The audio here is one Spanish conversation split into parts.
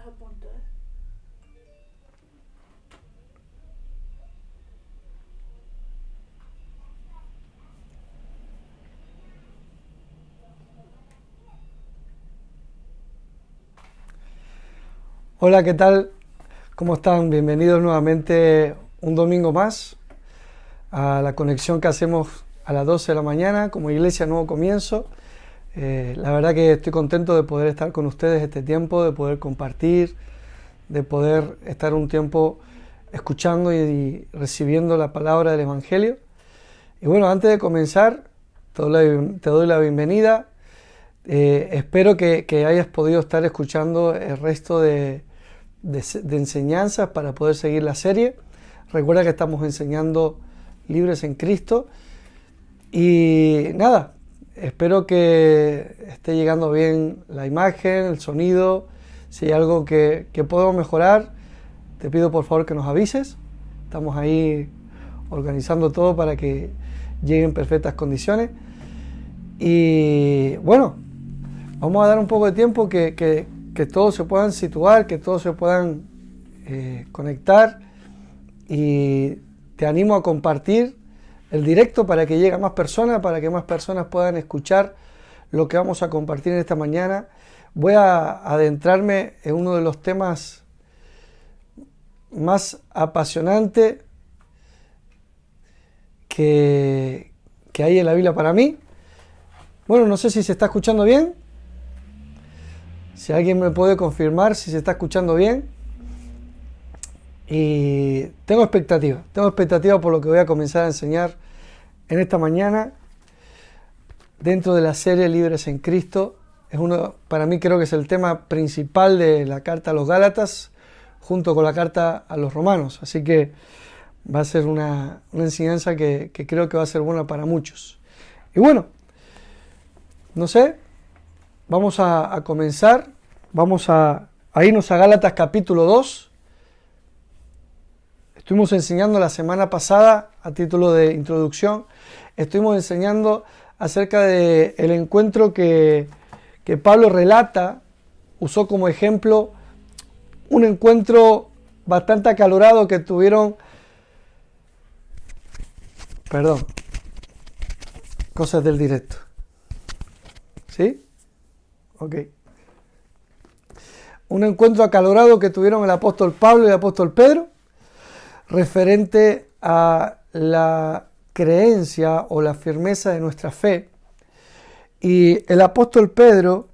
a punto, ¿eh? Hola, ¿qué tal? ¿Cómo están? Bienvenidos nuevamente un domingo más a la conexión que hacemos a las 12 de la mañana como Iglesia Nuevo Comienzo. La verdad que estoy contento de poder estar con ustedes este tiempo, de poder compartir, de poder estar un tiempo escuchando y recibiendo la palabra del Evangelio. Y bueno, antes de comenzar, te doy la bienvenida. Espero que hayas podido estar escuchando el resto de enseñanzas para poder seguir la serie. Recuerda que estamos enseñando libres en Cristo. Y nada, espero que esté llegando bien la imagen, el sonido. Si hay algo que podemos mejorar, te pido por favor que nos avises. Estamos ahí organizando todo para que llegue en perfectas condiciones. Y bueno, vamos a dar un poco de tiempo que todos se puedan situar, que todos se puedan conectar, y te animo a compartir el directo para que llegue a más personas, para que más personas puedan escuchar lo que vamos a compartir en esta mañana. Voy a adentrarme en uno de los temas más apasionantes que hay en la Biblia para mí. Bueno, no sé si se está escuchando bien. Si alguien me puede confirmar si se está escuchando bien. Y tengo expectativa por lo que voy a comenzar a enseñar en esta mañana dentro de la serie Libres en Cristo. Para mí creo que es el tema principal de la carta a los Gálatas junto con la carta a los Romanos. Así que va a ser una enseñanza que creo que va a ser buena para muchos. Y bueno, no sé, vamos a comenzar, vamos a irnos a Gálatas capítulo 2. Estuvimos enseñando la semana pasada, a título de introducción, estuvimos enseñando acerca del encuentro que Pablo relata, usó como ejemplo un encuentro bastante acalorado que tuvieron, cosas del directo. ¿Sí? Ok. Un encuentro acalorado que tuvieron el apóstol Pablo y el apóstol Pedro, referente a la creencia o la firmeza de nuestra fe. Y el apóstol Pedro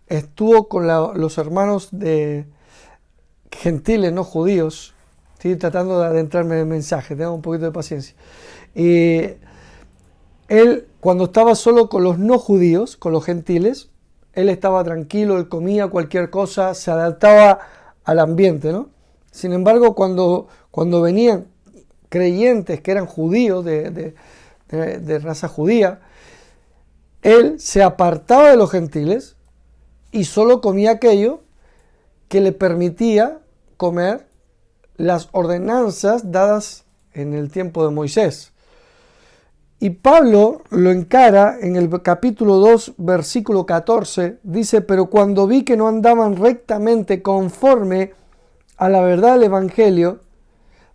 estuvo con los hermanos de gentiles, no judíos. Estoy tratando de adentrarme en el mensaje, tengo un poquito de paciencia. Y él, cuando estaba solo con los no judíos, con los gentiles, él estaba tranquilo, él comía cualquier cosa, se adaptaba al ambiente, ¿no? Sin embargo, cuando venían creyentes que eran judíos, de raza judía, él se apartaba de los gentiles y solo comía aquello que le permitía comer las ordenanzas dadas en el tiempo de Moisés. Y Pablo lo encara en el capítulo 2, versículo 14, dice: pero cuando vi que no andaban rectamente conforme a la verdad del Evangelio,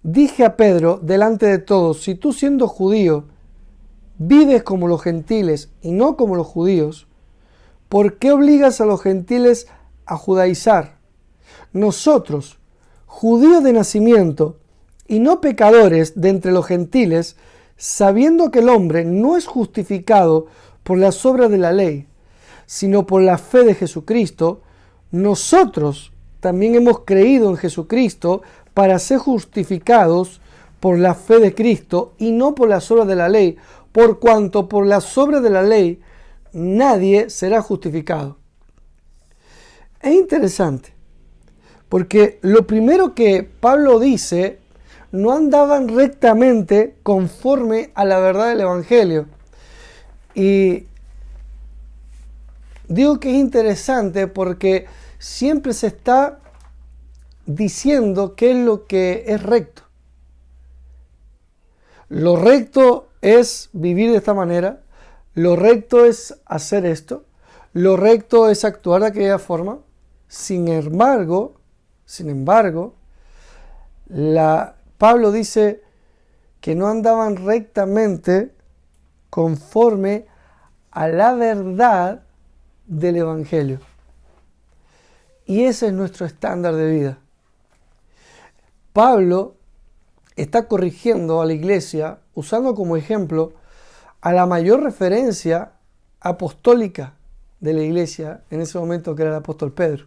dije a Pedro delante de todos: si tú, siendo judío, vives como los gentiles y no como los judíos, ¿por qué obligas a los gentiles a judaizar? Nosotros, judíos de nacimiento y no pecadores de entre los gentiles, sabiendo que el hombre no es justificado por las obras de la ley, sino por la fe de Jesucristo, nosotros también hemos creído en Jesucristo para ser justificados por la fe de Cristo y no por las obras de la ley, por cuanto por las obras de la ley nadie será justificado. Es interesante, porque lo primero que Pablo dice: no andaban rectamente conforme a la verdad del Evangelio. Y digo que es interesante porque siempre se está diciendo qué es lo que es recto. Lo recto es vivir de esta manera, lo recto es hacer esto, Lo recto es actuar de aquella forma. Sin embargo, Pablo dice que no andaban rectamente conforme a la verdad del Evangelio. Y ese es nuestro estándar de vida. Pablo está corrigiendo a la iglesia usando como ejemplo a la mayor referencia apostólica de la iglesia en ese momento, que era el apóstol Pedro.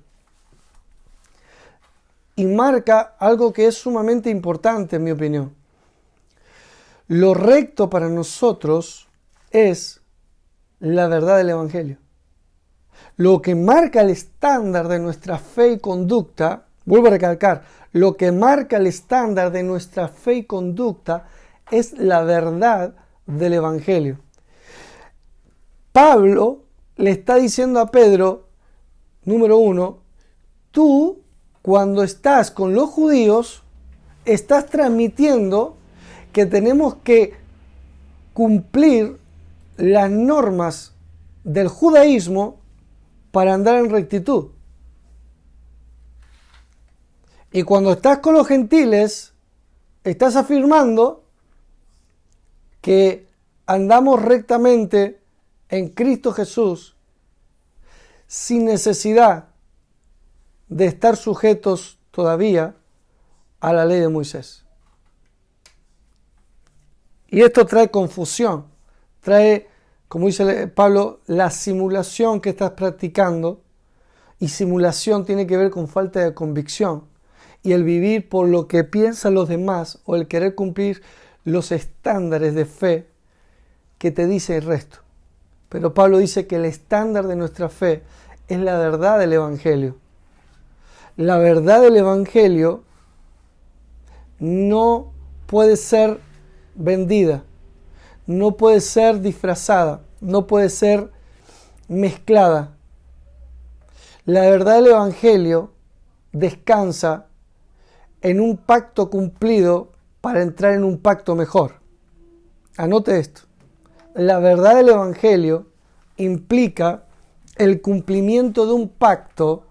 Y marca algo que es sumamente importante en mi opinión. Lo recto para nosotros es la verdad del Evangelio. Lo que marca el estándar de nuestra fe y conducta, vuelvo a recalcar, lo que marca el estándar de nuestra fe y conducta es la verdad del Evangelio. Pablo le está diciendo a Pedro, número 1, tú cuando estás con los judíos, estás transmitiendo que tenemos que cumplir las normas del judaísmo para andar en rectitud. Y cuando estás con los gentiles, estás afirmando que andamos rectamente en Cristo Jesús sin necesidad de estar sujetos todavía a la ley de Moisés. Y esto trae confusión, trae, como dice Pablo, la simulación que estás practicando, y simulación tiene que ver con falta de convicción y el vivir por lo que piensan los demás o el querer cumplir los estándares de fe que te dice el resto. Pero Pablo dice que el estándar de nuestra fe es la verdad del Evangelio. La verdad del Evangelio no puede ser vendida, no puede ser disfrazada, no puede ser mezclada. La verdad del Evangelio descansa en un pacto cumplido para entrar en un pacto mejor. Anote esto. La verdad del Evangelio implica el cumplimiento de un pacto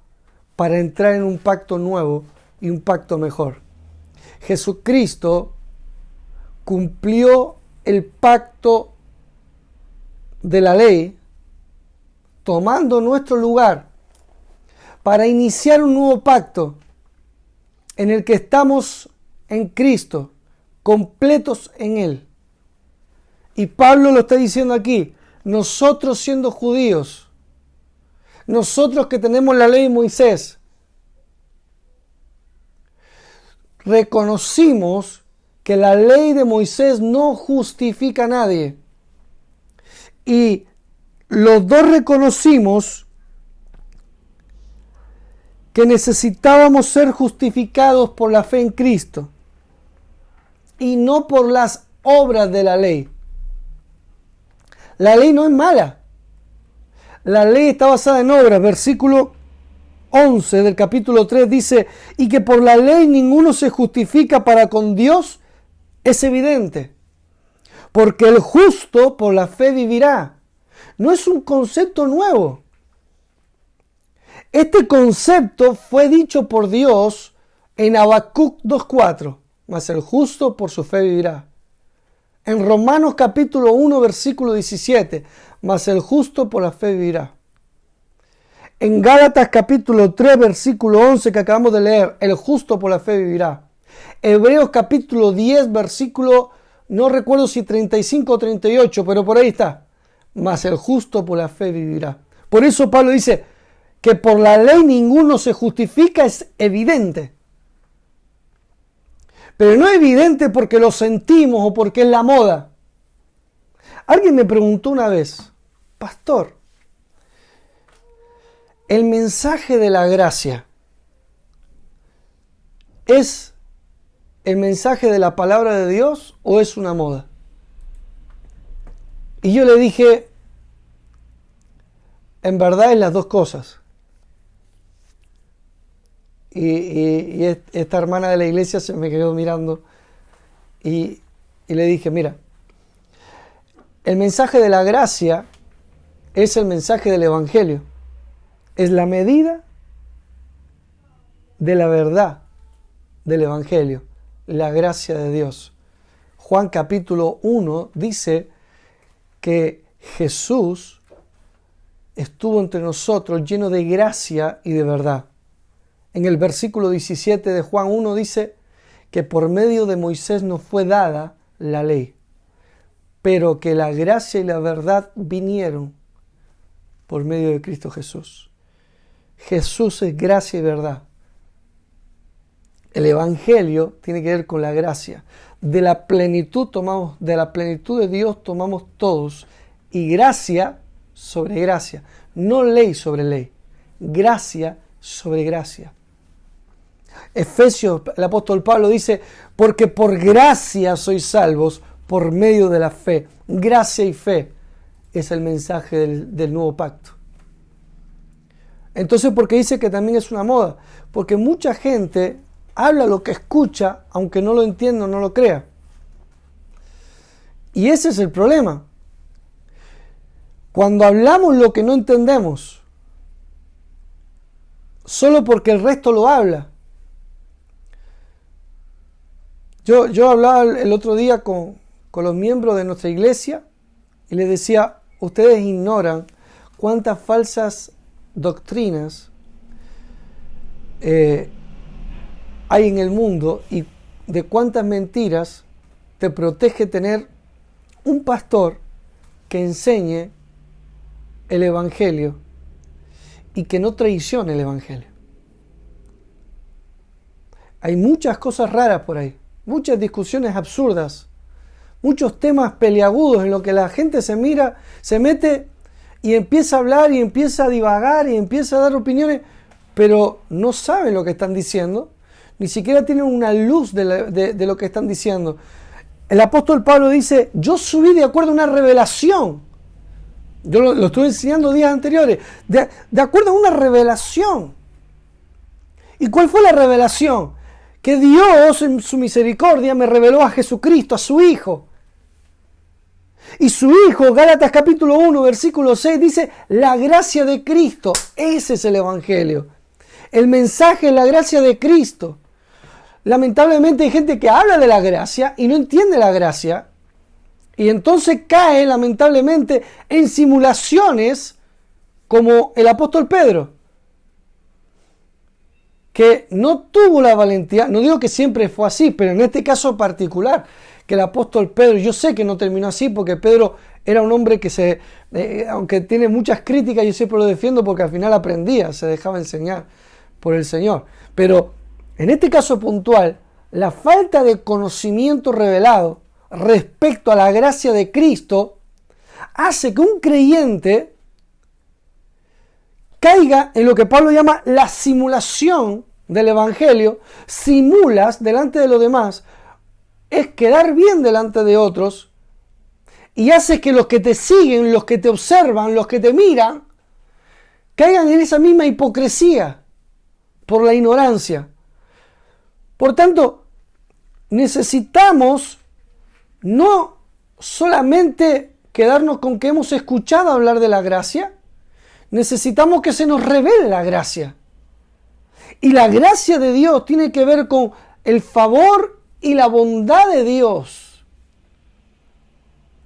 para entrar en un pacto nuevo y un pacto mejor. Jesucristo cumplió el pacto de la ley tomando nuestro lugar para iniciar un nuevo pacto en el que estamos en Cristo, completos en Él. Y Pablo lo está diciendo aquí, nosotros siendo judíos, nosotros que tenemos la ley de Moisés, reconocimos que la ley de Moisés no justifica a nadie. Y los dos reconocimos que necesitábamos ser justificados por la fe en Cristo y no por las obras de la ley. La ley no es mala. La ley está basada en obras. Versículo 11 del capítulo 3 dice, y que por la ley ninguno se justifica para con Dios, es evidente. Porque el justo por la fe vivirá. No es un concepto nuevo. Este concepto fue dicho por Dios en Habacuc 2:4, mas el justo por su fe vivirá. En Romanos capítulo 1 versículo 17, mas el justo por la fe vivirá. En Gálatas capítulo 3 versículo 11 que acabamos de leer, el justo por la fe vivirá. Hebreos capítulo 10 versículo, no recuerdo si 35 o 38, pero por ahí está, mas el justo por la fe vivirá. Por eso Pablo dice que por la ley ninguno se justifica, es evidente. Pero no es evidente porque lo sentimos o porque es la moda. Alguien me preguntó una vez, pastor, ¿el mensaje de la gracia es el mensaje de la palabra de Dios o es una moda? Y yo le dije, en verdad es las dos cosas. Y esta hermana de la iglesia se me quedó mirando y le dije, mira, el mensaje de la gracia es el mensaje del Evangelio. es la medida de la verdad del Evangelio, la gracia de Dios. Juan capítulo 1 dice que Jesús estuvo entre nosotros lleno de gracia y de verdad. En el versículo 17 de Juan 1 dice que por medio de Moisés nos fue dada la ley, pero que la gracia y la verdad vinieron por medio de Cristo Jesús. Jesús es gracia y verdad. El Evangelio tiene que ver con la gracia. De la plenitud de Dios tomamos todos, y gracia sobre gracia, no ley sobre ley, gracia sobre gracia. Efesios, el apóstol Pablo dice, porque por gracia sois salvos por medio de la fe. Gracia y fe es el mensaje del nuevo pacto. Entonces, ¿por qué dice que también es una moda? Porque mucha gente habla lo que escucha, aunque no lo entienda o no lo crea. Y ese es el problema. Cuando hablamos lo que no entendemos, solo porque el resto lo habla. Yo hablaba el otro día con los miembros de nuestra iglesia y les decía, ustedes ignoran cuántas falsas doctrinas hay en el mundo y de cuántas mentiras te protege tener un pastor que enseñe el Evangelio y que no traicione el Evangelio. Hay muchas cosas raras por ahí, muchas discusiones absurdas, muchos temas peliagudos en los que la gente se mete y empieza a hablar y empieza a divagar y empieza a dar opiniones, pero no saben lo que están diciendo, ni siquiera tienen una luz de lo que están diciendo. El apóstol Pablo dice, yo subí de acuerdo a una revelación. Yo lo estuve enseñando días anteriores, de acuerdo a una revelación. ¿Y cuál fue la revelación? Que Dios en su misericordia me reveló a Jesucristo, a su Hijo. Y su Hijo, Gálatas capítulo 1, versículo 6, dice, la gracia de Cristo. Ese es el Evangelio. El mensaje es la gracia de Cristo. Lamentablemente hay gente que habla de la gracia y no entiende la gracia. Y entonces cae, lamentablemente, en simulaciones como el apóstol Pedro, que no tuvo la valentía, no digo que siempre fue así, pero en este caso particular, que el apóstol Pedro, yo sé que no terminó así, porque Pedro era un hombre que aunque tiene muchas críticas, yo siempre lo defiendo porque al final aprendía, se dejaba enseñar por el Señor. Pero en este caso puntual, la falta de conocimiento revelado respecto a la gracia de Cristo hace que un creyente caiga en lo que Pablo llama la simulación del Evangelio. Simulas delante de los demás, es quedar bien delante de otros, y hace que los que te siguen, los que te observan, los que te miran, caigan en esa misma hipocresía por la ignorancia. Por tanto, necesitamos no solamente quedarnos con que hemos escuchado hablar de la gracia, necesitamos que se nos revele la gracia. Y la gracia de Dios tiene que ver con el favor y la bondad de Dios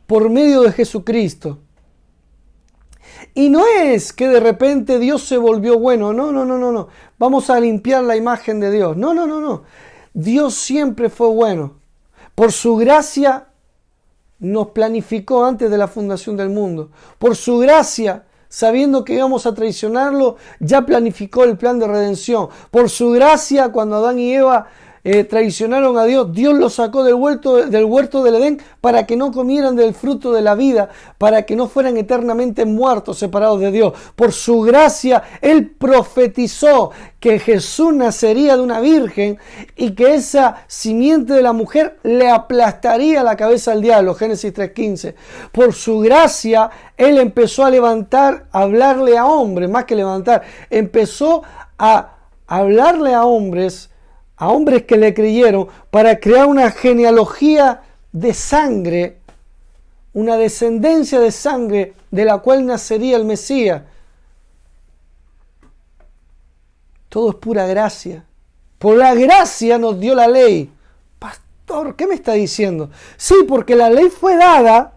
por medio de Jesucristo. Y no es que de repente Dios se volvió bueno, no. Vamos a limpiar la imagen de Dios. No. Dios siempre fue bueno. Por su gracia nos planificó antes de la fundación del mundo. Por su gracia, sabiendo que íbamos a traicionarlo, ya planificó el plan de redención. Por su gracia, cuando Adán y Eva traicionaron a Dios, Dios los sacó del huerto del Edén para que no comieran del fruto de la vida, para que no fueran eternamente muertos, separados de Dios. Por su gracia, Él profetizó que Jesús nacería de una virgen y que esa simiente de la mujer le aplastaría la cabeza al diablo, Génesis 3:15. Por su gracia, Él empezó a hablarle a hombres, más que levantar, empezó a hablarle a hombres que le creyeron, para crear una genealogía de sangre, una descendencia de sangre de la cual nacería el Mesías. Todo es pura gracia. Por la gracia nos dio la ley. Pastor, ¿qué me está diciendo? Sí, porque la ley fue dada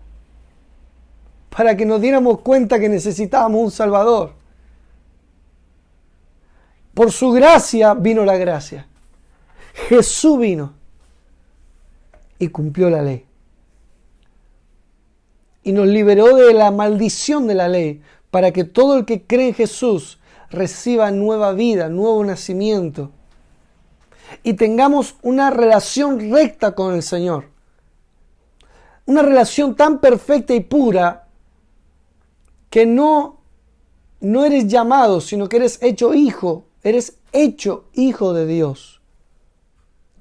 para que nos diéramos cuenta que necesitábamos un Salvador. Por su gracia vino la gracia. Jesús vino y cumplió la ley. Y nos liberó de la maldición de la ley, para que todo el que cree en Jesús reciba nueva vida, nuevo nacimiento, y tengamos una relación recta con el Señor. Una relación tan perfecta y pura que no eres llamado, sino que eres hecho hijo. Eres hecho hijo de Dios.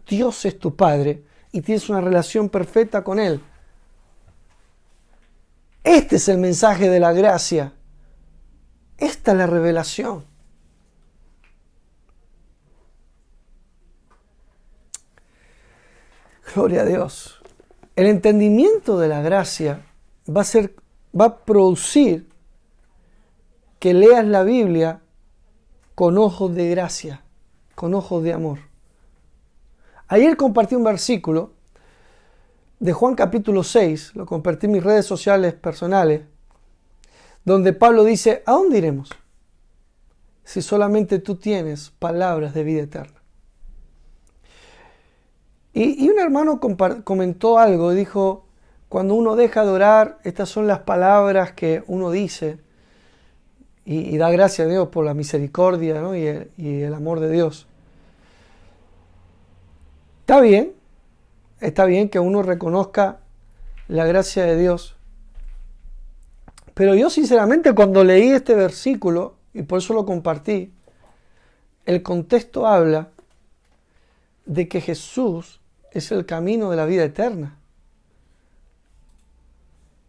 Dios es tu Padre y tienes una relación perfecta con Él. Este es el mensaje de la gracia. Esta es la revelación. Gloria a Dios. El entendimiento de la gracia va a producir que leas la Biblia con ojos de gracia, con ojos de amor. Ayer compartí un versículo de Juan capítulo 6, lo compartí en mis redes sociales personales, donde Pablo dice, ¿a dónde iremos si solamente tú tienes palabras de vida eterna? Y un hermano comentó algo y dijo, cuando uno deja de orar, estas son las palabras que uno dice y da gracias a Dios por la misericordia, ¿no? y el amor de Dios. Está bien que uno reconozca la gracia de Dios. Pero yo sinceramente cuando leí este versículo, y por eso lo compartí, el contexto habla de que Jesús es el camino de la vida eterna.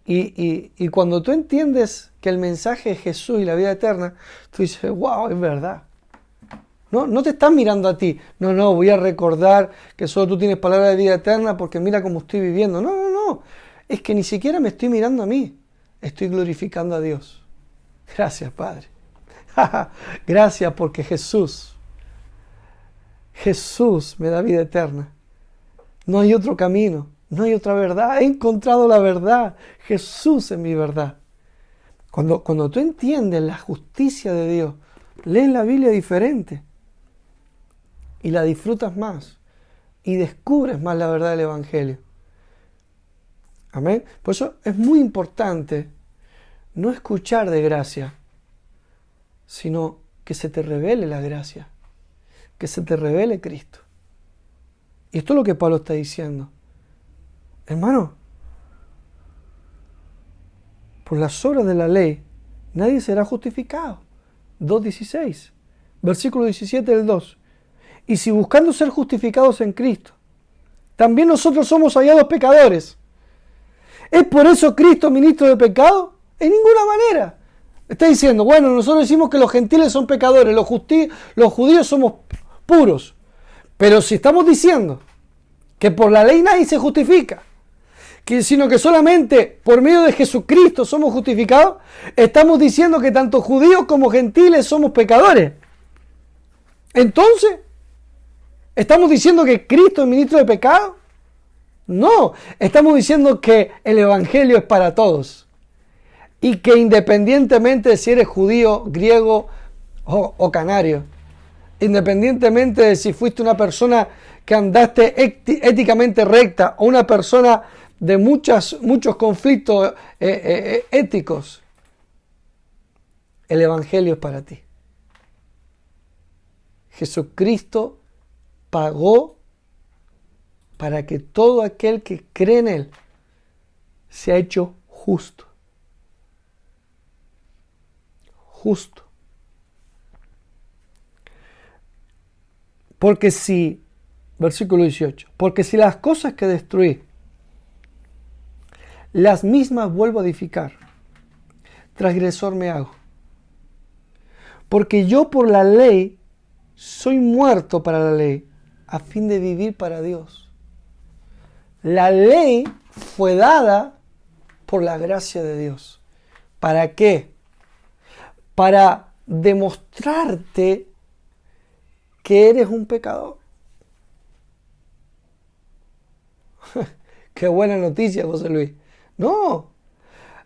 Y cuando tú entiendes que el mensaje es Jesús y la vida eterna, tú dices, wow, es verdad. No te estás mirando a ti. No, voy a recordar que solo tú tienes palabra de vida eterna porque mira cómo estoy viviendo. No. Es que ni siquiera me estoy mirando a mí. Estoy glorificando a Dios. Gracias, Padre. Gracias porque Jesús me da vida eterna. No hay otro camino. No hay otra verdad. He encontrado la verdad. Jesús es mi verdad. Cuando tú entiendes la justicia de Dios, lees la Biblia diferente. Y la disfrutas más. Y descubres más la verdad del Evangelio. Amén. Por eso es muy importante no escuchar de gracia, sino que se te revele la gracia. Que se te revele Cristo. Y esto es lo que Pablo está diciendo. Hermano, por las obras de la ley, nadie será justificado. 2.16. Versículo 17 del 2. Y si buscando ser justificados en Cristo, también nosotros somos hallados pecadores, ¿es por eso Cristo ministro de pecado? En ninguna manera. Está diciendo, bueno, nosotros decimos que los gentiles son pecadores, los judíos somos puros. Pero si estamos diciendo que por la ley nadie se justifica, sino que solamente por medio de Jesucristo somos justificados, estamos diciendo que tanto judíos como gentiles somos pecadores. Entonces, ¿estamos diciendo que Cristo es ministro de pecado? No, estamos diciendo que el Evangelio es para todos. Y que independientemente de si eres judío, griego o canario, independientemente de si fuiste una persona que andaste éticamente recta o una persona de muchos conflictos éticos, el Evangelio es para ti. Jesucristo pagó para que todo aquel que cree en Él sea hecho justo. Justo. Porque si, versículo 18, porque si las cosas que destruí, las mismas vuelvo a edificar, transgresor me hago. Porque yo por la ley soy muerto para la ley, a fin de vivir para Dios. La ley fue dada por la gracia de Dios. ¿Para qué? Para demostrarte que eres un pecador. Qué buena noticia, José Luis. No,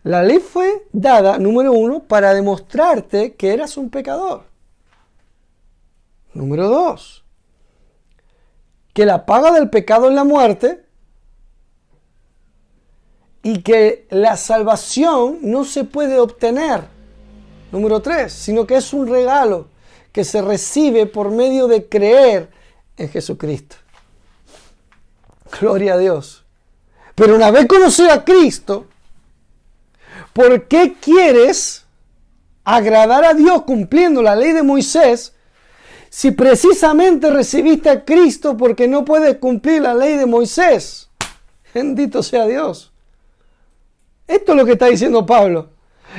la ley fue dada, número 1, para demostrarte que eras un pecador. Número 2, que la paga del pecado es la muerte y que la salvación no se puede obtener. Número 3, sino que es un regalo que se recibe por medio de creer en Jesucristo. Gloria a Dios. Pero una vez conocido a Cristo, ¿por qué quieres agradar a Dios cumpliendo la ley de Moisés si precisamente recibiste a Cristo porque no puedes cumplir la ley de Moisés? Bendito sea Dios. Esto es lo que está diciendo Pablo.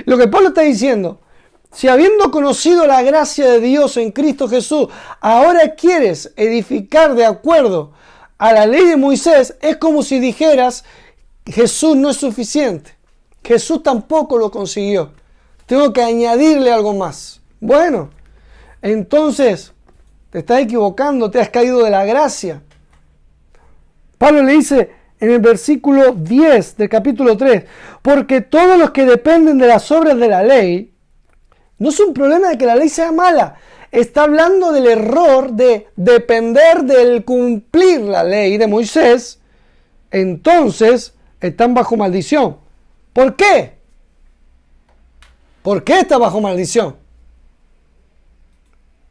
Lo que Pablo está diciendo, si habiendo conocido la gracia de Dios en Cristo Jesús, ahora quieres edificar de acuerdo a la ley de Moisés, es como si dijeras, Jesús no es suficiente. Jesús tampoco lo consiguió. Tengo que añadirle algo más. Bueno, entonces te estás equivocando, te has caído de la gracia. Pablo le dice en el versículo 10 del capítulo 3, porque todos los que dependen de las obras de la ley, no es un problema de que la ley sea mala, está hablando del error de depender del cumplir la ley de Moisés, entonces están bajo maldición. ¿Por qué? ¿Por qué está bajo maldición?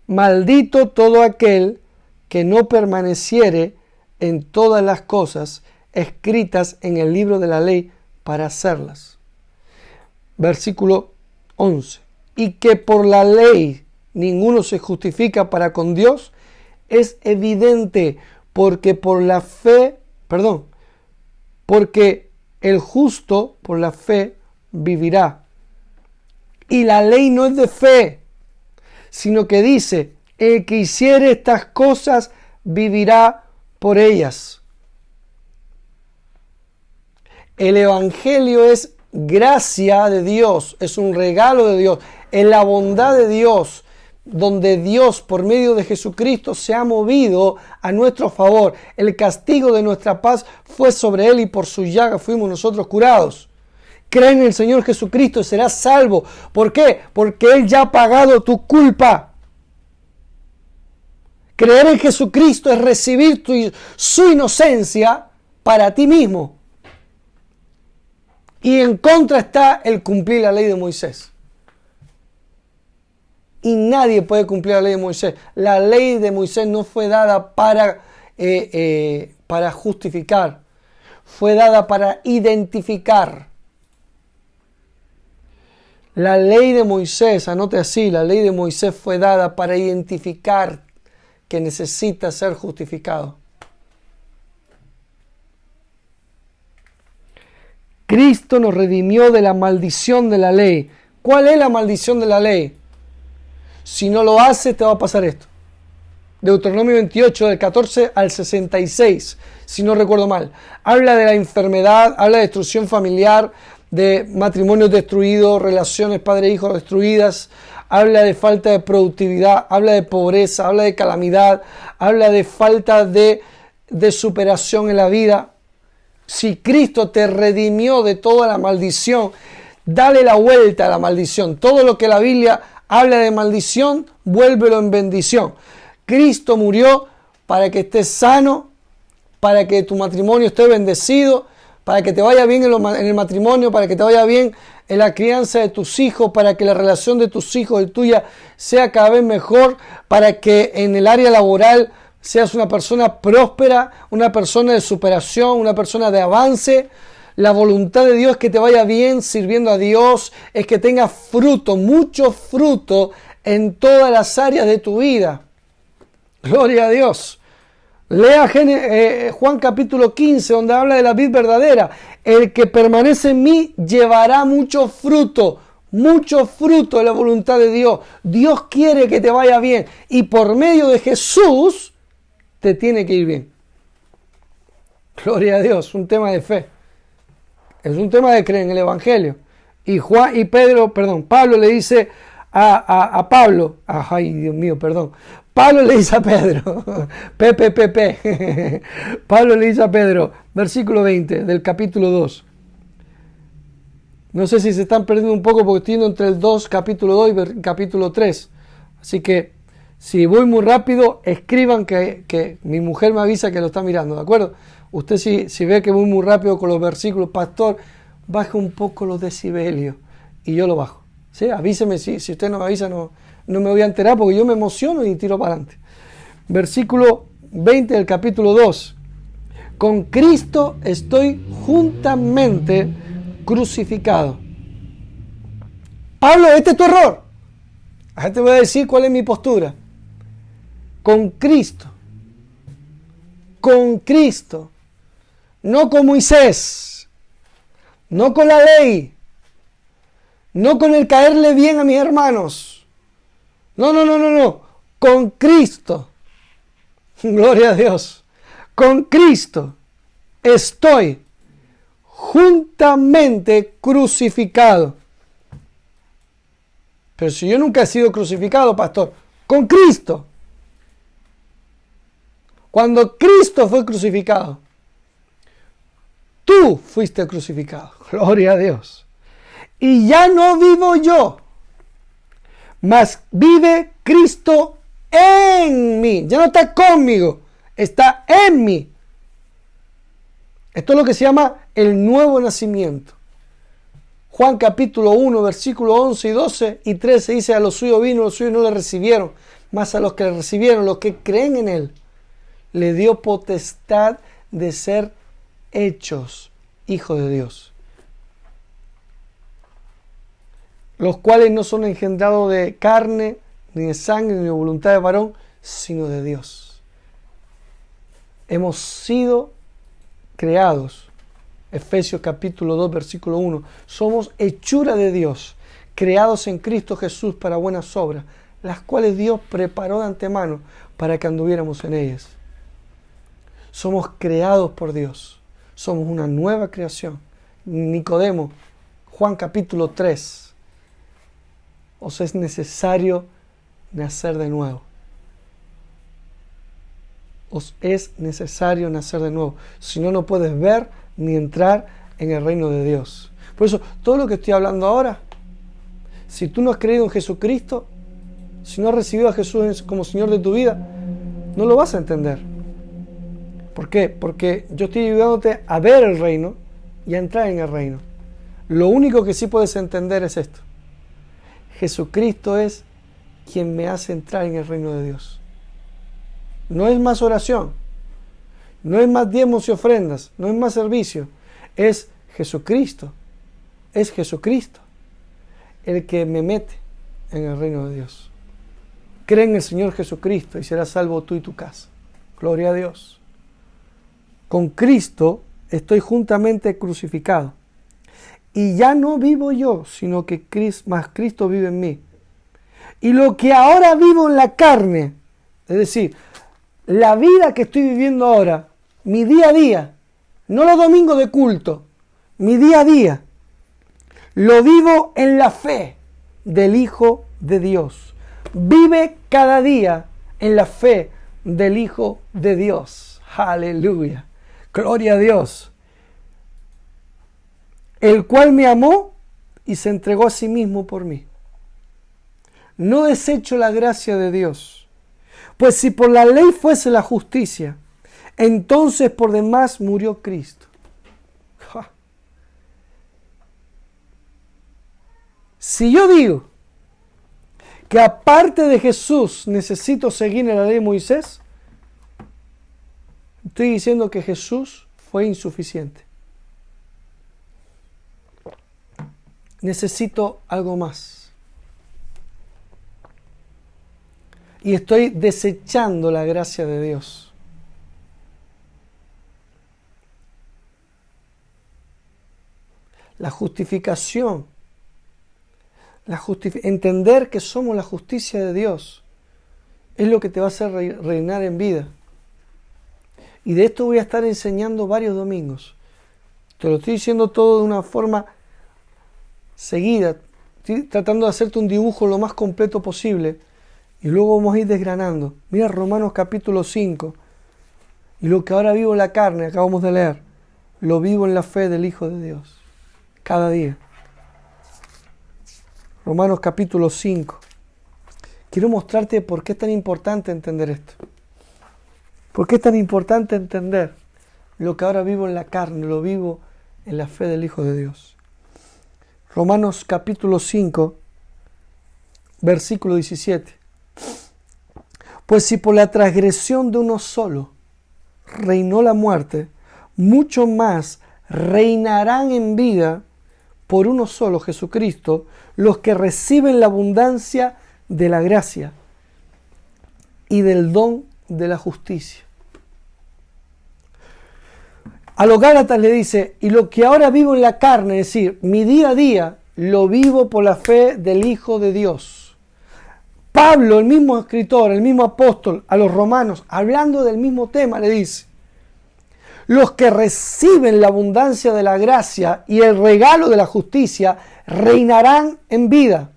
Maldito todo aquel que no permaneciere en todas las cosas escritas en el libro de la ley para hacerlas. Versículo 11. Y que por la ley ninguno se justifica para con Dios, es evidente, porque por la fe, porque el justo por la fe vivirá. Y la ley no es de fe, sino que dice, el que hiciere estas cosas vivirá por ellas. El Evangelio es gracia de Dios, es un regalo de Dios, es la bondad de Dios, donde Dios por medio de Jesucristo se ha movido a nuestro favor. El castigo de nuestra paz fue sobre Él y por su llaga fuimos nosotros curados. Cree en el Señor Jesucristo y serás salvo. ¿Por qué? Porque Él ya ha pagado tu culpa. Creer en Jesucristo es recibir su inocencia para ti mismo. Y en contra está el cumplir la ley de Moisés. Y nadie puede cumplir la ley de Moisés. La ley de Moisés no fue dada para justificar. Fue dada para identificar. La ley de Moisés, anote así, la ley de Moisés fue dada para identificar que necesita ser justificado. Cristo nos redimió de la maldición de la ley. ¿Cuál es la maldición de la ley? Si no lo haces, te va a pasar esto. Deuteronomio 28, del 14 al 66, si no recuerdo mal. Habla de la enfermedad, habla de destrucción familiar, de matrimonios destruidos, relaciones padre-hijo destruidas, habla de falta de productividad, habla de pobreza, habla de calamidad, habla de falta de superación en la vida. Si Cristo te redimió de toda la maldición, dale la vuelta a la maldición. Todo lo que la Biblia habla de maldición, vuélvelo en bendición. Cristo murió para que estés sano, para que tu matrimonio esté bendecido, para que te vaya bien en el matrimonio, para que te vaya bien en la crianza de tus hijos, para que la relación de tus hijos y tuya sea cada vez mejor, para que en el área laboral seas una persona próspera, una persona de superación, una persona de avance. La voluntad de Dios es que te vaya bien sirviendo a Dios, es que tengas fruto, mucho fruto en todas las áreas de tu vida. Gloria a Dios. Lea Juan capítulo 15, donde habla de la vid verdadera. El que permanece en mí llevará mucho fruto de la voluntad de Dios. Dios quiere que te vaya bien y por medio de Jesús te tiene que ir bien. Gloria a Dios, un tema de fe. Es un tema de creer en el Evangelio. Y Pablo le dice a Pablo, ay Dios mío, perdón. Pablo le dice a Pedro, Pablo le dice a Pedro, versículo 20 del capítulo 2. No sé si se están perdiendo un poco porque estoy yendo entre el 2, capítulo 2 y el capítulo 3. Así que si voy muy rápido, escriban que mi mujer me avisa que lo está mirando, ¿de acuerdo? Usted si ve que voy muy rápido con los versículos, pastor, baje un poco los decibelios y yo lo bajo. ¿Sí? Avíseme, si usted no me avisa no me voy a enterar porque yo me emociono y tiro para adelante. Versículo 20 del capítulo 2. Con Cristo estoy juntamente crucificado. Pablo, este es tu error. Ahora te voy a decir cuál es mi postura. Con Cristo. Con Cristo. No con Moisés. No con la ley. No con el caerle bien a mis hermanos. No. Con Cristo. Gloria a Dios. Con Cristo estoy juntamente crucificado. Pero si yo nunca he sido crucificado, pastor, con Cristo. Cuando Cristo fue crucificado, tú fuiste crucificado. Gloria a Dios. Y ya no vivo yo, mas vive Cristo en mí. Ya no está conmigo, está en mí. Esto es lo que se llama el nuevo nacimiento. Juan capítulo 1, versículo 11 y 12 y 13 dice: a los suyos vino, los suyos no le recibieron, mas a los que le recibieron, los que creen en él, le dio potestad de ser hechos hijos de Dios, los cuales no son engendrados de carne, ni de sangre, ni de voluntad de varón, sino de Dios. Hemos sido creados, Efesios capítulo 2, versículo 1, somos hechura de Dios, creados en Cristo Jesús para buenas obras, las cuales Dios preparó de antemano para que anduviéramos en ellas. Somos creados por Dios, somos una nueva creación. Nicodemo, Juan capítulo 3, os es necesario nacer de nuevo. Os es necesario nacer de nuevo. Si no, no puedes ver ni entrar en el reino de Dios. Por eso, todo lo que estoy hablando ahora, si tú no has creído en Jesucristo, si no has recibido a Jesús como Señor de tu vida, no lo vas a entender. ¿Por qué? Porque yo estoy ayudándote a ver el reino y a entrar en el reino. Lo único que sí puedes entender es esto: Jesucristo es quien me hace entrar en el reino de Dios. No es más oración, no es más diezmos y ofrendas, no es más servicio, es Jesucristo el que me mete en el reino de Dios. Cree en el Señor Jesucristo y serás salvo tú y tu casa. Gloria a Dios. Con Cristo estoy juntamente crucificado. Y ya no vivo yo, sino que más Cristo vive en mí. Y lo que ahora vivo en la carne, es decir, la vida que estoy viviendo ahora, mi día a día, no los domingos de culto, mi día a día, lo vivo en la fe del Hijo de Dios. Vive cada día en la fe del Hijo de Dios. Aleluya. Gloria a Dios. El cual me amó y se entregó a sí mismo por mí. No desecho la gracia de Dios, pues si por la ley fuese la justicia, entonces por demás murió Cristo. ¡Ja! Si yo digo que aparte de Jesús necesito seguir en la ley de Moisés, estoy diciendo que Jesús fue insuficiente. Necesito algo más. Y estoy desechando la gracia de Dios. La justificación, entender que somos la justicia de Dios, es lo que te va a hacer reinar en vida. Y de esto voy a estar enseñando varios domingos. Te lo estoy diciendo todo de una forma seguida, estoy tratando de hacerte un dibujo lo más completo posible. Y luego vamos a ir desgranando. Mira Romanos capítulo 5. Y lo que ahora vivo en la carne, acabamos de leer, lo vivo en la fe del Hijo de Dios. Cada día. Romanos capítulo 5. Quiero mostrarte por qué es tan importante entender esto. ¿Por qué es tan importante entender lo que ahora vivo en la carne, lo vivo en la fe del Hijo de Dios? Romanos capítulo 5, versículo 17. Pues si por la transgresión de uno solo reinó la muerte, mucho más reinarán en vida por uno solo, Jesucristo, los que reciben la abundancia de la gracia y del don de la justicia. A los Gálatas le dice, y lo que ahora vivo en la carne, es decir, mi día a día, lo vivo por la fe del Hijo de Dios. Pablo, el mismo escritor, el mismo apóstol, a los romanos, hablando del mismo tema, le dice, los que reciben la abundancia de la gracia y el regalo de la justicia reinarán en vida.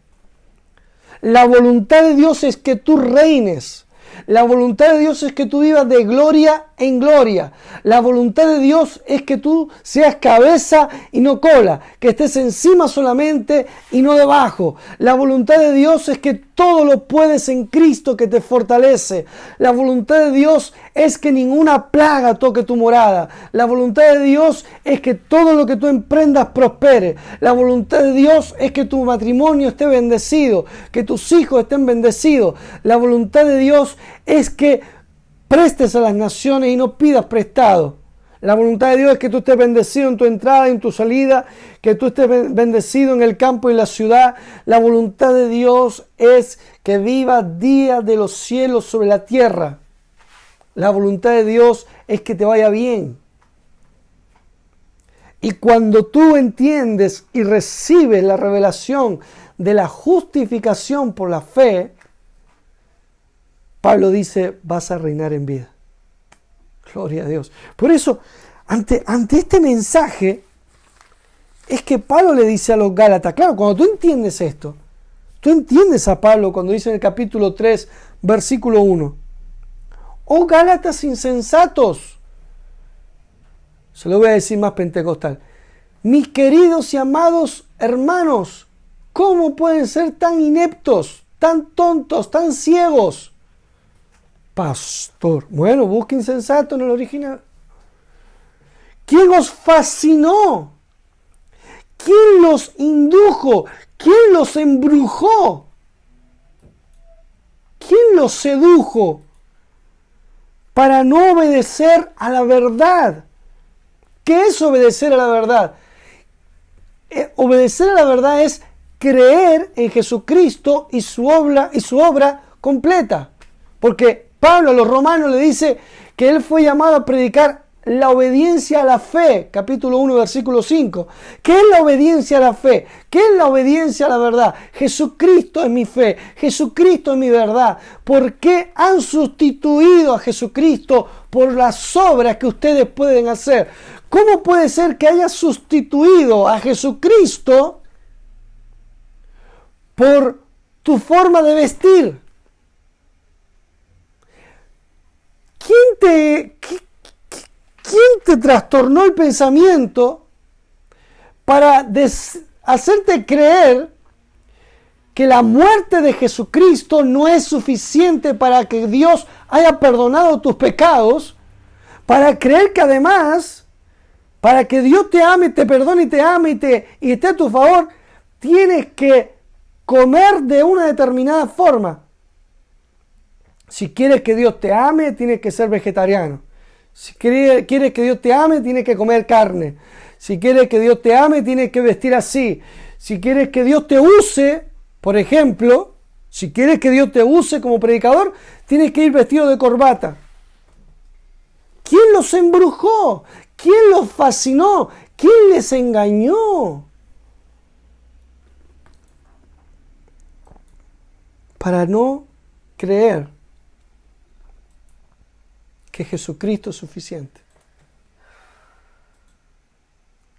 La voluntad de Dios es que tú reines. La voluntad de Dios es que tú vivas de gloria en gloria. La voluntad de Dios es que tú seas cabeza y no cola, que estés encima solamente y no debajo. La voluntad de Dios es que todo lo puedes en Cristo que te fortalece. La voluntad de Dios es que ninguna plaga toque tu morada. La voluntad de Dios es que todo lo que tú emprendas prospere. La voluntad de Dios es que tu matrimonio esté bendecido, que tus hijos estén bendecidos. La voluntad de Dios es que prestes a las naciones y no pidas prestado. La voluntad de Dios es que tú estés bendecido en tu entrada y en tu salida, que tú estés bendecido en el campo y en la ciudad. La voluntad de Dios es que vivas días de los cielos sobre la tierra. La voluntad de Dios es que te vaya bien. Y cuando tú entiendes y recibes la revelación de la justificación por la fe, Pablo dice, vas a reinar en vida. Gloria a Dios. Por eso, ante este mensaje, es que Pablo le dice a los Gálatas, claro, cuando tú entiendes esto, tú entiendes a Pablo cuando dice en el capítulo 3, versículo 1, oh Gálatas insensatos, se lo voy a decir más pentecostal, mis queridos y amados hermanos, ¿cómo pueden ser tan ineptos, tan tontos, tan ciegos? Pastor, bueno, busca insensato en el original. ¿Quién os fascinó? ¿Quién los indujo? ¿Quién los embrujó? ¿Quién los sedujo para no obedecer a la verdad? ¿Qué es obedecer a la verdad? Obedecer a la verdad es creer en Jesucristo y su obra completa. Porque Pablo a los romanos le dice que él fue llamado a predicar la obediencia a la fe, capítulo 1, versículo 5. ¿Qué es la obediencia a la fe? ¿Qué es la obediencia a la verdad? Jesucristo es mi fe, Jesucristo es mi verdad. ¿Por qué han sustituido a Jesucristo por las obras que ustedes pueden hacer? ¿Cómo puede ser que hayas sustituido a Jesucristo por tu forma de vestir? ¿Quién te trastornó el pensamiento para hacerte creer que la muerte de Jesucristo no es suficiente para que Dios haya perdonado tus pecados? Para creer que además, para que Dios te ame, te perdone y te ame y esté a tu favor, tienes que comer de una determinada forma. Si quieres que Dios te ame, tienes que ser vegetariano. Si quieres que Dios te ame, tienes que comer carne. Si quieres que Dios te ame, tienes que vestir así. Si quieres que Dios te use, por ejemplo, si quieres que Dios te use como predicador, tienes que ir vestido de corbata. ¿Quién los embrujó? ¿Quién los fascinó? ¿Quién les engañó? Para no creer que Jesucristo es suficiente.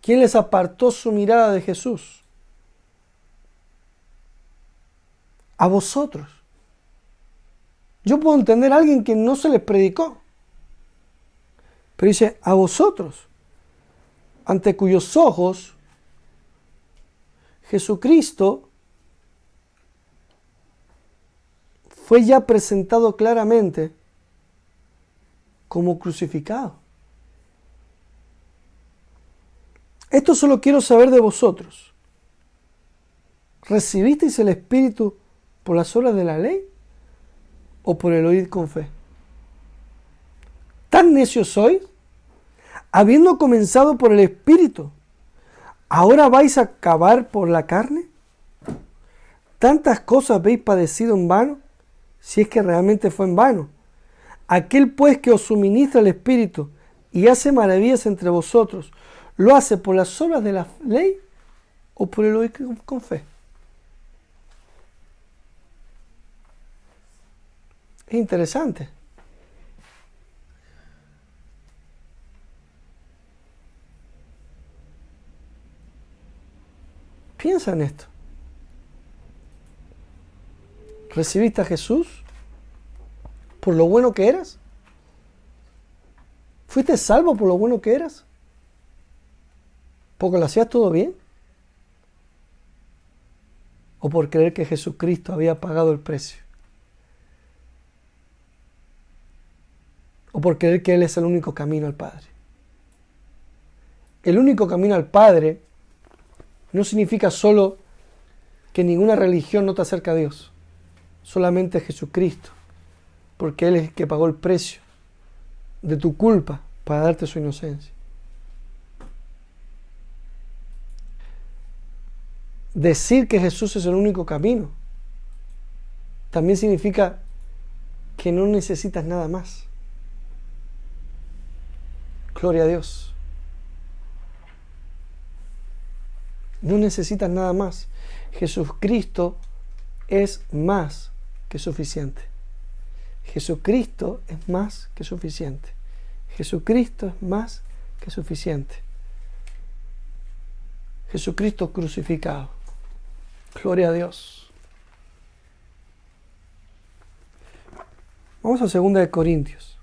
¿Quién les apartó su mirada de Jesús? A vosotros. Yo puedo entender a alguien que no se les predicó. Pero dice, a vosotros, ante cuyos ojos Jesucristo fue ya presentado claramente como crucificado. Esto solo quiero saber de vosotros. ¿Recibisteis el Espíritu por las obras de la ley o por el oír con fe? ¿Tan necios sois? Habiendo comenzado por el Espíritu, ¿ahora vais a acabar por la carne? ¿Tantas cosas habéis padecido en vano? Si es que realmente fue en vano. Aquel pues que os suministra el Espíritu y hace maravillas entre vosotros, ¿lo hace por las obras de la ley o por el oír con fe? Es interesante. Piensa en esto. ¿Recibiste a Jesús por lo bueno que eras? ¿Fuiste salvo por lo bueno que eras? ¿Porque lo hacías todo bien? ¿O por creer que Jesucristo había pagado el precio? ¿O por creer que Él es el único camino al Padre? El único camino al Padre no significa solo que ninguna religión no te acerca a Dios. Solamente Jesucristo. Porque Él es el que pagó el precio de tu culpa para darte su inocencia. Decir que Jesús es el único camino también significa que no necesitas nada más. Gloria a Dios. No necesitas nada más. Jesucristo es más que suficiente. Jesucristo es más que suficiente. Jesucristo es más que suficiente. Jesucristo crucificado. Gloria a Dios. Vamos a 2 de Corintios.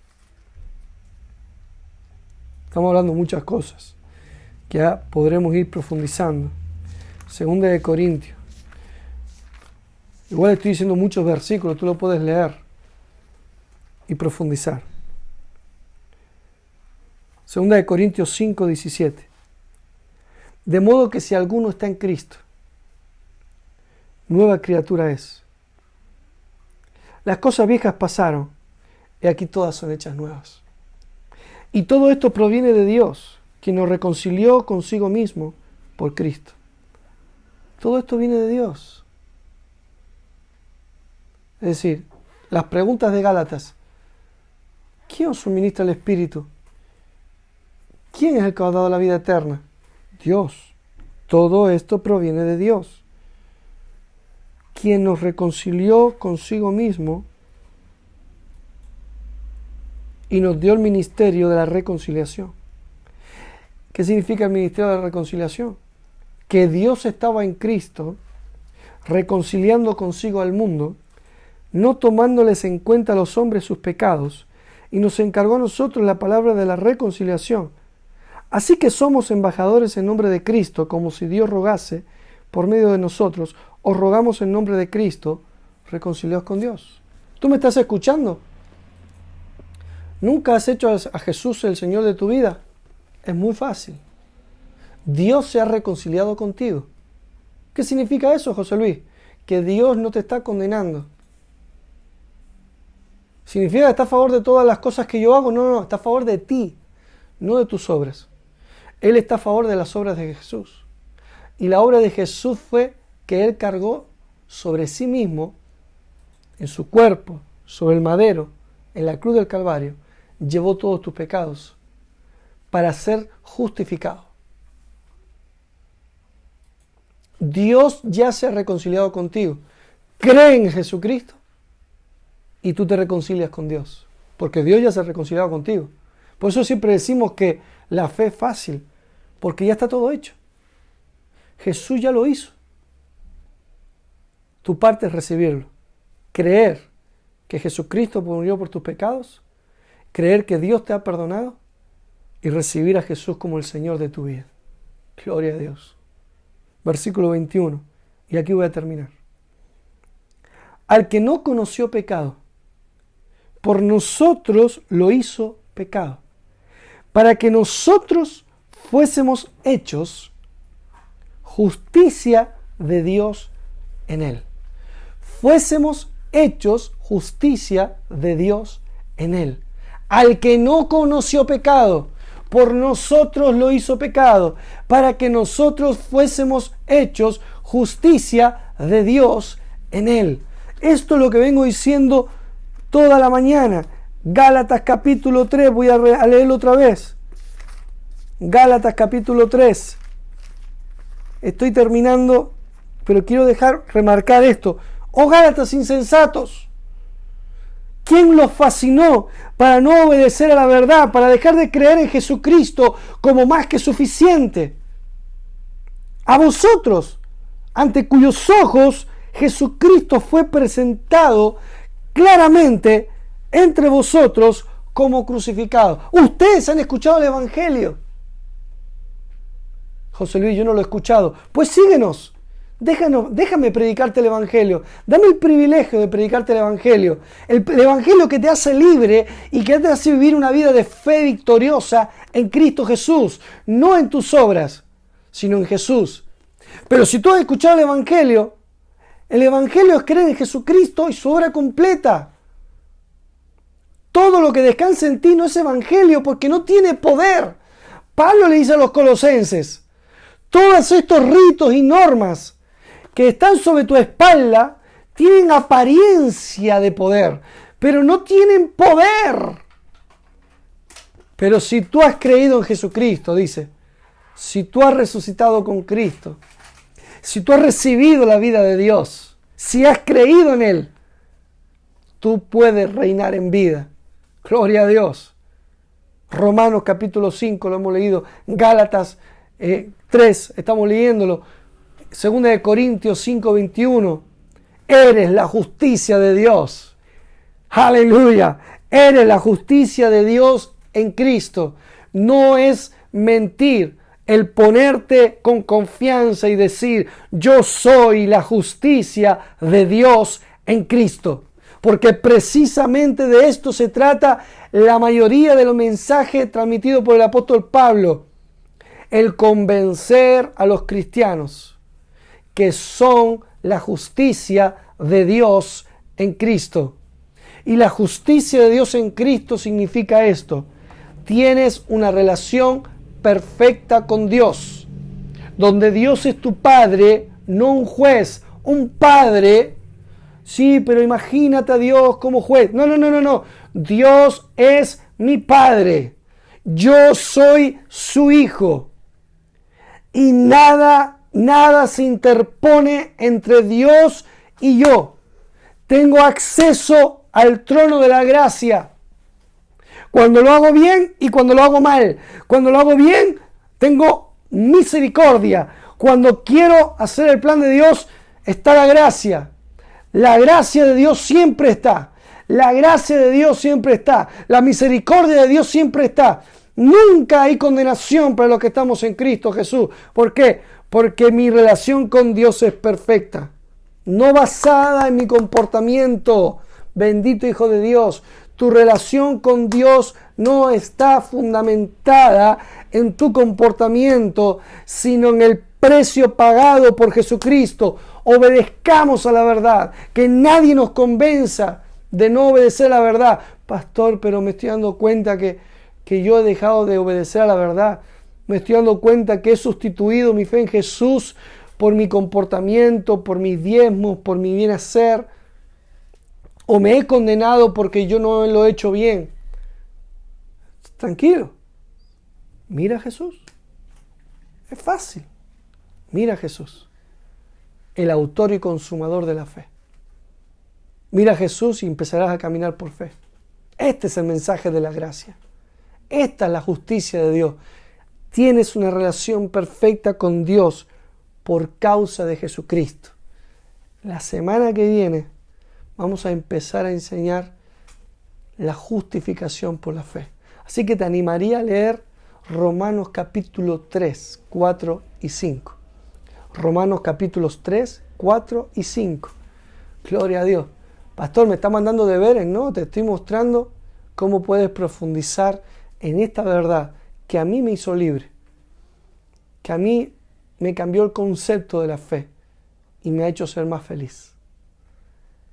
Estamos hablando de muchas cosas que ya podremos ir profundizando. 2 de Corintios. Igual estoy diciendo muchos versículos, tú lo puedes leer y profundizar. 2 de Corintios 5, 17. De modo que si alguno está en Cristo, nueva criatura es. Las cosas viejas pasaron, y aquí todas son hechas nuevas. Y todo esto proviene de Dios, quien nos reconcilió consigo mismo por Cristo. Todo esto viene de Dios. Es decir, las preguntas de Gálatas. ¿Quién os suministra el Espíritu? ¿Quién es el que os ha dado la vida eterna? Dios. Todo esto proviene de Dios, quien nos reconcilió consigo mismo y nos dio el ministerio de la reconciliación. ¿Qué significa el ministerio de la reconciliación? Que Dios estaba en Cristo reconciliando consigo al mundo, no tomándoles en cuenta a los hombres sus pecados, y nos encargó a nosotros la palabra de la reconciliación. Así que somos embajadores en nombre de Cristo, como si Dios rogase por medio de nosotros. Os rogamos en nombre de Cristo, reconciliaos con Dios. ¿Tú me estás escuchando? ¿Nunca has hecho a Jesús el Señor de tu vida? Es muy fácil. Dios se ha reconciliado contigo. ¿Qué significa eso, José Luis? Que Dios no te está condenando. ¿Significa que está a favor de todas las cosas que yo hago? No, no, está a favor de ti, no de tus obras. Él está a favor de las obras de Jesús. Y la obra de Jesús fue que Él cargó sobre sí mismo, en su cuerpo, sobre el madero, en la cruz del Calvario, llevó todos tus pecados para ser justificado. Dios ya se ha reconciliado contigo. Cree en Jesucristo y tú te reconcilias con Dios, porque Dios ya se ha reconciliado contigo. Por eso siempre decimos que la fe es fácil, porque ya está todo hecho. Jesús ya lo hizo. Tu parte es recibirlo, creer que Jesucristo murió por tus pecados, creer que Dios te ha perdonado y recibir a Jesús como el Señor de tu vida. Gloria a Dios. Versículo 21, y aquí voy a terminar. Al que no conoció pecado, por nosotros lo hizo pecado, para que nosotros fuésemos hechos justicia de Dios en él. Fuésemos hechos justicia de Dios en él. Al que no conoció pecado, por nosotros lo hizo pecado, para que nosotros fuésemos hechos justicia de Dios en él. Esto es lo que vengo diciendo toda la mañana. Gálatas capítulo 3, voy a leerlo otra vez. Gálatas capítulo 3. Estoy terminando, pero quiero remarcar esto. Oh Gálatas insensatos, ¿quién los fascinó para no obedecer a la verdad, para dejar de creer en Jesucristo como más que suficiente? A vosotros, ante cuyos ojos Jesucristo fue presentado claramente entre vosotros como crucificado. Ustedes han escuchado el Evangelio. José Luis, yo no lo he escuchado. Pues síguenos. Déjame predicarte el Evangelio. Dame el privilegio de predicarte el Evangelio. El Evangelio que te hace libre y que te hace vivir una vida de fe victoriosa en Cristo Jesús. No en tus obras, sino en Jesús. Pero si tú has escuchado el Evangelio es creer en Jesucristo y su obra completa. Todo lo que descansa en ti no es Evangelio porque no tiene poder. Pablo le dice a los colosenses, todos estos ritos y normas que están sobre tu espalda tienen apariencia de poder, pero no tienen poder. Pero si tú has creído en Jesucristo, dice, si tú has resucitado con Cristo, si tú has recibido la vida de Dios, si has creído en Él, tú puedes reinar en vida. Gloria a Dios. Romanos capítulo 5 lo hemos leído. Gálatas 3, estamos leyéndolo. 2 de Corintios 5, 21. Eres la justicia de Dios. Aleluya. Eres la justicia de Dios en Cristo. No es mentir el ponerte con confianza y decir, yo soy la justicia de Dios en Cristo. Porque precisamente de esto se trata la mayoría de los mensajes transmitidos por el apóstol Pablo. El convencer a los cristianos que son la justicia de Dios en Cristo. Y la justicia de Dios en Cristo significa esto. Tienes una relación perfecta con Dios, donde Dios es tu Padre, no un juez, un Padre. Sí, pero imagínate a Dios como juez. No. Dios es mi Padre. Yo soy su Hijo. Y nada se interpone entre Dios y yo. Tengo acceso al trono de la gracia. Cuando lo hago bien y cuando lo hago mal. Cuando lo hago bien, tengo misericordia. Cuando quiero hacer el plan de Dios, está la gracia. La gracia de Dios siempre está. La gracia de Dios siempre está. La misericordia de Dios siempre está. Nunca hay condenación para los que estamos en Cristo Jesús. ¿Por qué? Porque mi relación con Dios es perfecta. No basada en mi comportamiento. Bendito Hijo de Dios. Tu relación con Dios no está fundamentada en tu comportamiento, sino en el precio pagado por Jesucristo. Obedezcamos a la verdad. Que nadie nos convenza de no obedecer a la verdad. Pastor, pero me estoy dando cuenta que yo he dejado de obedecer a la verdad. Me estoy dando cuenta que he sustituido mi fe en Jesús por mi comportamiento, por mis diezmos, por mi bien hacer. O me he condenado porque yo no lo he hecho bien. Tranquilo. Mira a Jesús. Es fácil. Mira a Jesús, el autor y consumador de la fe. Mira a Jesús y empezarás a caminar por fe. Este es el mensaje de la gracia. Esta es la justicia de Dios. Tienes una relación perfecta con Dios por causa de Jesucristo. La semana que viene vamos a empezar a enseñar la justificación por la fe. Así que te animaría a leer Romanos capítulo 3, 4 y 5. Romanos capítulos 3, 4 y 5. Gloria a Dios. Pastor, me está mandando deberes, ¿no? Te estoy mostrando cómo puedes profundizar en esta verdad que a mí me hizo libre, que a mí me cambió el concepto de la fe y me ha hecho ser más feliz.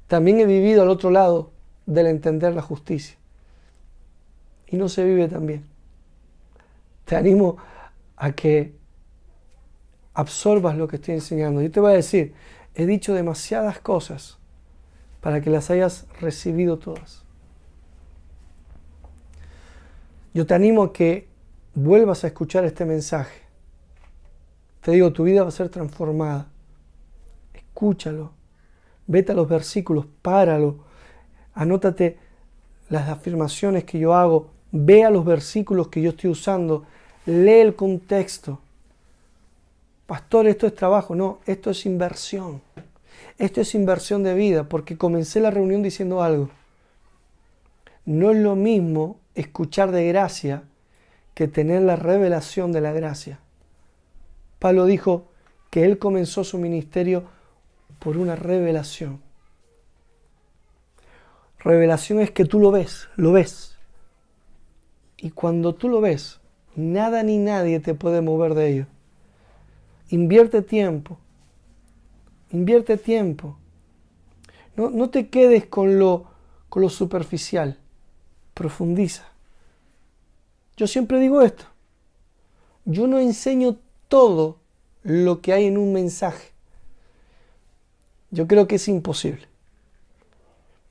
También he vivido al otro lado del entender la justicia y no se vive tan bien. Te animo a que absorbas lo que estoy enseñando. Yo te voy a decir, he dicho demasiadas cosas para que las hayas recibido todas. Yo te animo a que vuelvas a escuchar este mensaje. Te digo, tu vida va a ser transformada. Escúchalo. Vete a los versículos, páralo. Anótate las afirmaciones que yo hago. Ve a los versículos que yo estoy usando. Lee el contexto. Pastor, esto es trabajo. No, esto es inversión. Esto es inversión de vida, porque comencé la reunión diciendo algo. No es lo mismo escuchar de gracia que tener la revelación de la gracia. Pablo dijo que él comenzó su ministerio por una revelación. Revelación es que tú lo ves. Y cuando tú lo ves, nada ni nadie te puede mover de ello. Invierte tiempo. No te quedes con lo superficial. Profundiza. Yo siempre digo esto. Yo no enseño todo lo que hay en un mensaje. Yo creo que es imposible.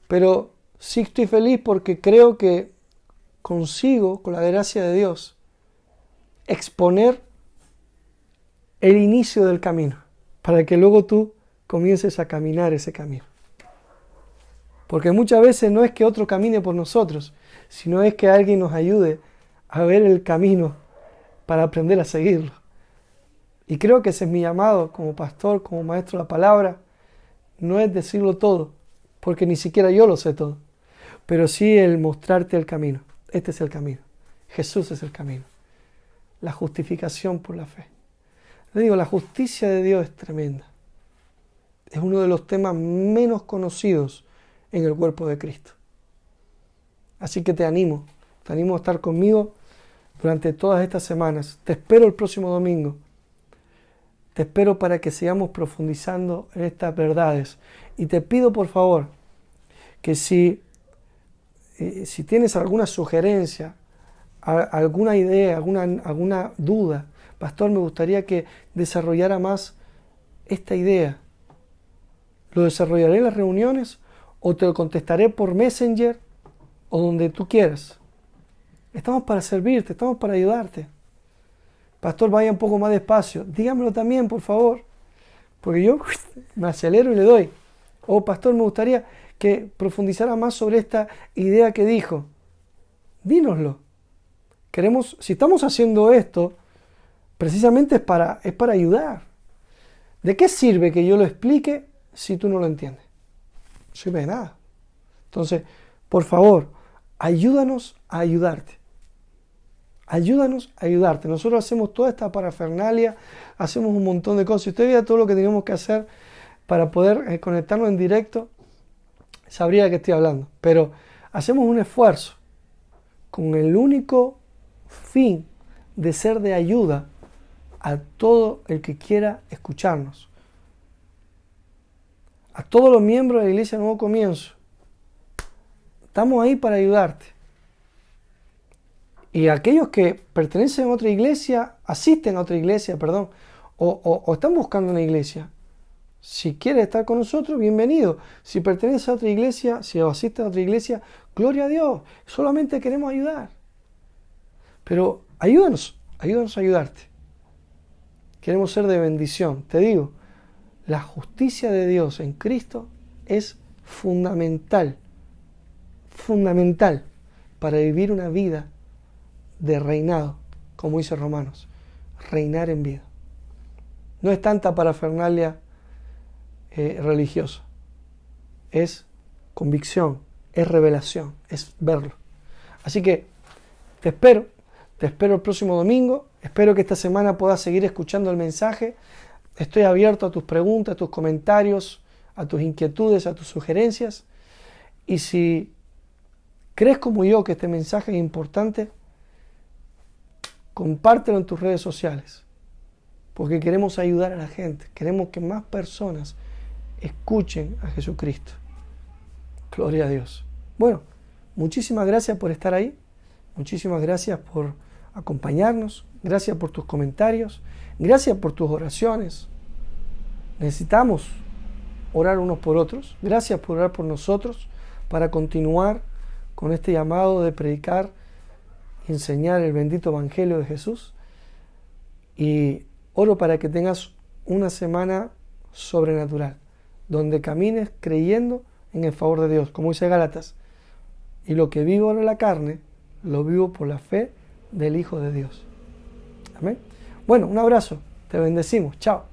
Pero sí estoy feliz porque creo que consigo, con la gracia de Dios, exponer el inicio del camino, para que luego tú comiences a caminar ese camino. Porque muchas veces no es que otro camine por nosotros, sino es que alguien nos ayude a ver el camino para aprender a seguirlo. Y creo que ese es mi llamado como pastor, como maestro de la palabra. No es decirlo todo, porque ni siquiera yo lo sé todo, pero sí el mostrarte el camino. Este es el camino. Jesús es el camino. La justificación por la fe. Le digo, la justicia de Dios es tremenda. Es uno de los temas menos conocidos en el cuerpo de Cristo. Así que te animo a estar conmigo durante todas estas semanas. Te espero el próximo domingo. Te espero para que sigamos profundizando en estas verdades. Y te pido por favor que si tienes alguna sugerencia, alguna idea, alguna duda, pastor, me gustaría que desarrollara más esta idea. ¿Lo desarrollaré en las reuniones o te lo contestaré por Messenger o donde tú quieras? Estamos para servirte, estamos para ayudarte. Pastor, vaya un poco más despacio. Dígamelo también, por favor, porque yo me acelero y le doy. O pastor, me gustaría que profundizara más sobre esta idea que dijo. Dínoslo. Si estamos haciendo esto, precisamente es para ayudar. ¿De qué sirve que yo lo explique si tú no lo entiendes? No sirve de nada. Entonces, por favor, ayúdanos a ayudarte. Ayúdanos a ayudarte. Nosotros hacemos toda esta parafernalia, hacemos un montón de cosas. Si usted viera todo lo que teníamos que hacer para poder conectarnos en directo, sabría de qué estoy hablando. Pero hacemos un esfuerzo con el único fin de ser de ayuda a todo el que quiera escucharnos. A todos los miembros de la Iglesia Nuevo Comienzo. Estamos ahí para ayudarte. Y aquellos que pertenecen a otra iglesia, asisten a otra iglesia, o están buscando una iglesia. Si quieres estar con nosotros, bienvenido. Si perteneces a otra iglesia, si asistes a otra iglesia, gloria a Dios. Solamente queremos ayudar. Pero ayúdanos a ayudarte. Queremos ser de bendición. Te digo, la justicia de Dios en Cristo es fundamental para vivir una vida de reinado, como dice Romanos, reinar en vida. No es tanta parafernalia religiosa, es convicción, es revelación, es verlo. Así que te espero el próximo domingo, espero que esta semana puedas seguir escuchando el mensaje. Estoy abierto a tus preguntas, a tus comentarios, a tus inquietudes, a tus sugerencias. Y si crees como yo que este mensaje es importante, compártelo en tus redes sociales, porque queremos ayudar a la gente, queremos que más personas escuchen a Jesucristo. Gloria a Dios. Bueno, muchísimas gracias por estar ahí, muchísimas gracias por acompañarnos, gracias por tus comentarios, gracias por tus oraciones. Necesitamos orar unos por otros. Gracias por orar por nosotros para continuar con este llamado de predicar y enseñar el bendito Evangelio de Jesús. Y oro para que tengas una semana sobrenatural, donde camines creyendo en el favor de Dios, como dice Gálatas. Y lo que vivo en la carne, lo vivo por la fe del Hijo de Dios. Amén. Bueno, un abrazo. Te bendecimos. Chao.